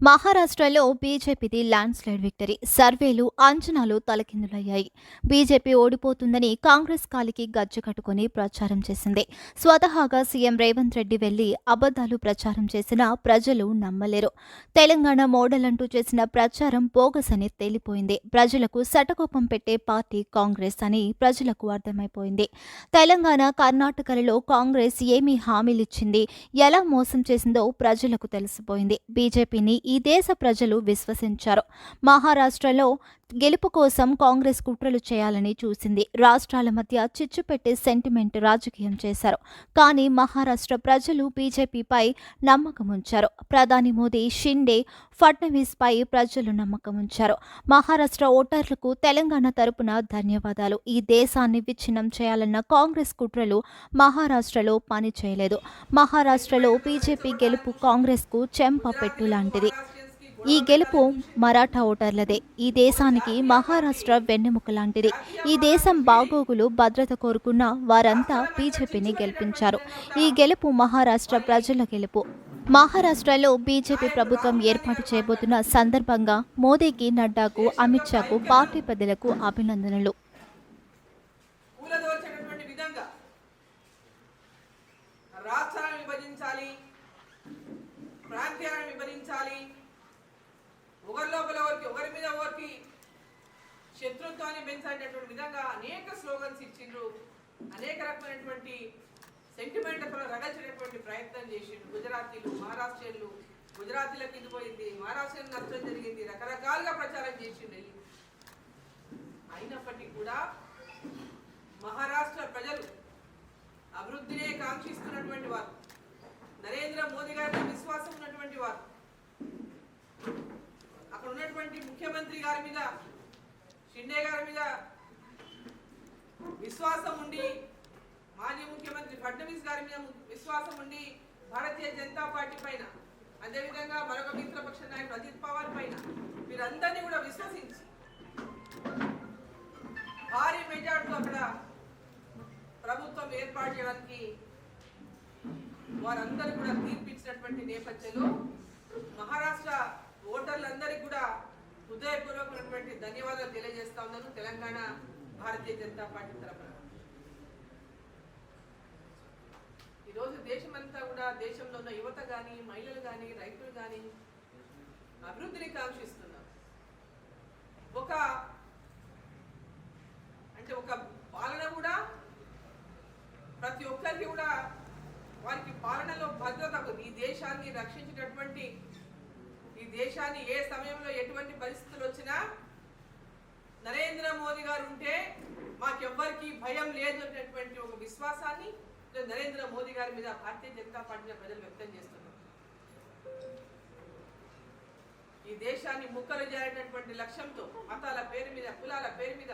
మహారాష్ట్రలో బీజేపీది land slide victory. సర్వేలు, అంచనాలు తలకిందులయ్యాయి. బీజేపీ ఓడిపోతుందని కాంగ్రెస్ కాలికి గజ్జె కట్టుకుని ప్రచారం చేసింది. స్వతహాగా సీఎం రేవంత్ రెడ్డి వెళ్లి అబద్దాలు ప్రచారం చేసినా ప్రజలు నమ్మలేరు. తెలంగాణ మోడల్ అంటూ చేసిన ప్రచారం బోగస్ అని తేలిపోయింది. ప్రజలకు శటకోపం పెట్టే పార్టీ కాంగ్రెస్ అని ప్రజలకు అర్థమైపోయింది. తెలంగాణ, కర్ణాటకలలో కాంగ్రెస్ ఏమి హామీలిచ్చింది, ఎలా మోసం చేసిందో ప్రజలకు తెలిసిపోయింది. బీజేపీని ఈ దేశ ప్రజలు విశ్వసించారు. మహారాష్ట్రలో గెలుపు కోసం కాంగ్రెస్ కుట్రలు చేయాలని చూసింది. రాష్ట్రాల మధ్య చిచ్చు పెట్టే సెంటిమెంట్ రాజకీయం చేశారు. కానీ మహారాష్ట్ర ప్రజలు బీజేపీపై నమ్మకం ఉంచారు. ప్రధాని మోదీ, షిండే, ఫడ్నవీస్ పై ప్రజలు నమ్మకం ఉంచారు. మహారాష్ట్ర ఓటర్లకు తెలంగాణ తరపున ధన్యవాదాలు. ఈ దేశాన్ని విచ్ఛిన్నం చేయాలన్న కాంగ్రెస్ కుట్రలు మహారాష్ట్రలో పని చేయలేదు. మహారాష్ట్రలో బీజేపీ గెలుపు కాంగ్రెస్కు చెంప పెట్టు లాంటిది. ఈ గెలుపు మరాఠా ఓటర్లదే. ఈ దేశానికి మహారాష్ట్ర వెన్నెముక లాంటిది. ఈ దేశం బాగోగులు, భద్రత కోరుకున్న వారంతా బీజేపీని గెలిపించారు. ఈ గెలుపు మహారాష్ట్ర ప్రజల గెలుపు. మహారాష్ట్రలో బీజేపీ ప్రభుత్వం ఏర్పాటు చేయబోతున్న సందర్భంగా మోదీకి, నడ్డాకు, అమిత్ షాకు, పార్టీ పెద్దలకు అభినందనలు. ఒకరి మీద ఒకరికి శత్రుత్వాన్ని పెంచాలనేటువంటి విధంగా అనేక స్లోగన్స్ ఇచ్చిండ్రు. అనేక రకమైనటువంటి సెంటిమెంట్ రగల్చినటువంటి ప్రయత్నం చేసిండ్రు. గుజరాతీలు, మహారాష్ట్రీయులు, గుజరాతీలకు ఇది పోయింది, మహారాష్ట్రకి నష్టం జరిగింది, రకరకాలుగా ప్రచారం చేసిండ్రు. అయినప్పటికీ కూడా మహారాష్ట్ర ప్రజలు అభివృద్ధినే కాంక్షిస్తున్నటువంటి వారు, నరేంద్ర మోదీ గారిని విశ్వాసం ఉన్నటువంటి వారు, అక్కడ ఉన్నటువంటి ముఖ్యమంత్రి గారి మీద, షిండే గారి మీద విశ్వాసం ఉండి, మాజీ ముఖ్యమంత్రి ఫడ్నవీస్ గారి మీద విశ్వాసం ఉండి, భారతీయ జనతా పార్టీ పైన, అదేవిధంగా మరొక మిత్రపక్ష నాయకుడు అజిత్ పవార్ పైన వీరందరినీ కూడా విశ్వసించి భారీ మెజార్టీతో అక్కడ ప్రభుత్వం ఏర్పాటు చేయడానికి వారందరూ కూడా తీర్పిచ్చినటువంటి నేపథ్యంలో మహారాష్ట్ర ఓటర్లందరికీ కూడా హృదయపూర్వకమైనటువంటి ధన్యవాదాలు తెలియజేస్తా ఉన్నాను తెలంగాణ భారతీయ జనతా పార్టీ తరఫున. ఈరోజు దేశమంతా కూడా, దేశంలో ఉన్న యువత కానీ, మహిళలు కానీ, రైతులు కానీ అభివృద్ధిని కాంక్షిస్తున్నారు. ఒక పాలన కూడా ప్రతి ఒక్కరికి కూడా వారికి పాలనలో భద్రత, ఈ దేశాన్ని రక్షించేటటువంటి, ఈ దేశాన్ని ఏ సమయంలో ఎటువంటి పరిస్థితులు వచ్చినా నరేంద్ర మోదీ గారు ఉంటే మాకెవ్వరికి భయం లేదు అనేటువంటి ఒక విశ్వాసాన్ని నరేంద్ర మోదీ గారి మీద భారతీయ జనతా పార్టీ ప్రజలు వ్యక్తం చేస్తున్నారు. ఈ దేశాన్ని ముక్కలు చేయాలనేటువంటి లక్ష్యంతో మతాల పేరు మీద, కులాల పేరు మీద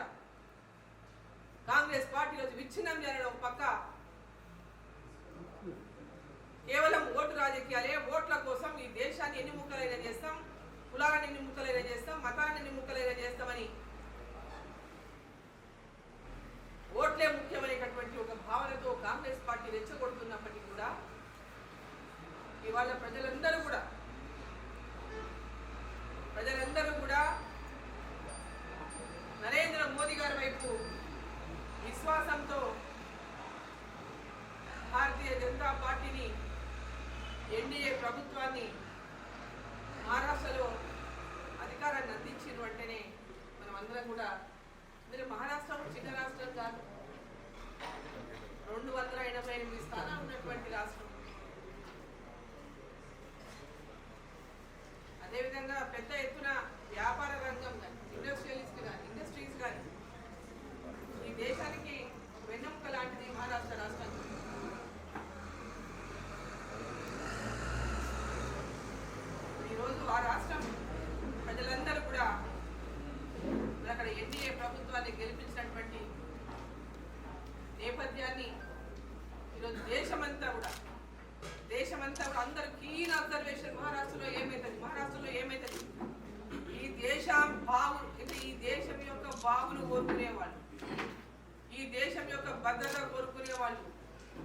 కాంగ్రెస్ పార్టీ రోజు విచ్ఛిన్నం చేయాలని ఒక పక్క కేవలం ఓటు రాజకీయాలే, ఓట్ల కోసం ఈ దేశాన్ని ఎన్ని ముక్కలైనా చేస్తాం, కులాలను ఎన్ని ముక్కలైనా చేస్తాం, మతాలను ఎన్ని ముక్కలైనా చేస్తామని, ఓట్లే ముఖ్యమైనటువంటి ఒక భావనతో కాంగ్రెస్ పార్టీ రెచ్చగొడుతున్నప్పటికీ కూడా ఇవాళ ప్రజలందరూ కూడా నరేంద్ర మోదీ గారి వైపు విశ్వాసంతో భారతీయ జనతా పార్టీని, ఎన్డీఏ ప్రభుత్వాన్ని మహారాష్ట్రలో అధికారాన్ని అందించిన వెంటనే మనం అందరం కూడా, మీరు మహారాష్ట్ర చిన్న రాష్ట్రం కాదు, 288 స్థానాలు ఉన్నటువంటి రాష్ట్రం. అదేవిధంగా పెద్ద ఎత్తున వ్యాపార రంగం కానీ, ఇండస్ట్రీస్ కానీ ఈ దేశానికి వెన్నెముక లాంటిది మహారాష్ట్ర రాష్ట్రం. ఈరోజు ఆ రాష్ట్రం ప్రజలందరూ కూడా అక్కడ ఎన్డీఏ ప్రభుత్వాన్ని గెలిపించినటువంటి నేపథ్యాన్ని ఈరోజు దేశమంతా కూడా అందరూ కీన్ అబ్జర్వేషన్, మహారాష్ట్రలో ఏమైతుంది, ఈ దేశం ఈ దేశం యొక్క బాగులు కోరుకునేవాళ్ళు, ఈ దేశం యొక్క భద్రత కోరుకునేవాళ్ళు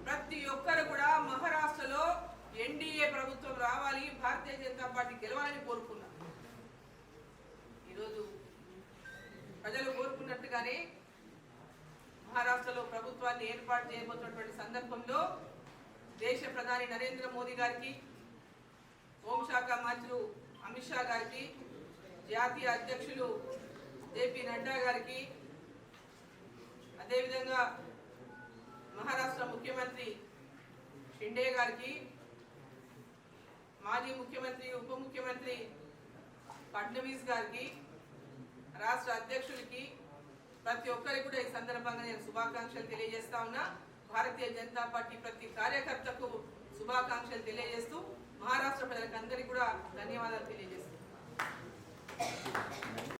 ప్రతి ఒక్కరు కూడా మహారాష్ట్రలో ఎన్డీఏ ప్రభుత్వం రావాలి, భారతీయ జనతా పార్టీ గెలవాలని కోరుకున్నారు. ప్రజలు కోరుకున్నట్టుగానే మహారాష్ట్రలో ప్రభుత్వాన్ని ఏర్పాటు చేయబోతున్నటువంటి సందర్భంలో దేశ ప్రధాని నరేంద్ర మోదీ గారికి, హోంశాఖ మంత్రులు అమిత్ షా గారికి, జాతీయ అధ్యక్షులు జేపీ నడ్డా గారికి, అదేవిధంగా మహారాష్ట్ర ముఖ్యమంత్రి షిండే గారికి, మాజీ ముఖ్యమంత్రి ఉప ముఖ్యమంత్రి ఫడ్నవీస్ గారికి, రాష్ట్ర అధ్యక్షులకి, ప్రతి ఒక్కరికి కూడా ఈ సందర్భంగా నేను శుభాకాంక్షలు తెలియజేస్తా ఉన్నా. భారతీయ జనతా పార్టీ ప్రతి కార్యకర్తకు శుభాకాంక్షలు తెలియజేస్తూ మహారాష్ట్ర ప్రజలకు అందరికీ కూడా ధన్యవాదాలు తెలియజేస్తున్నాను.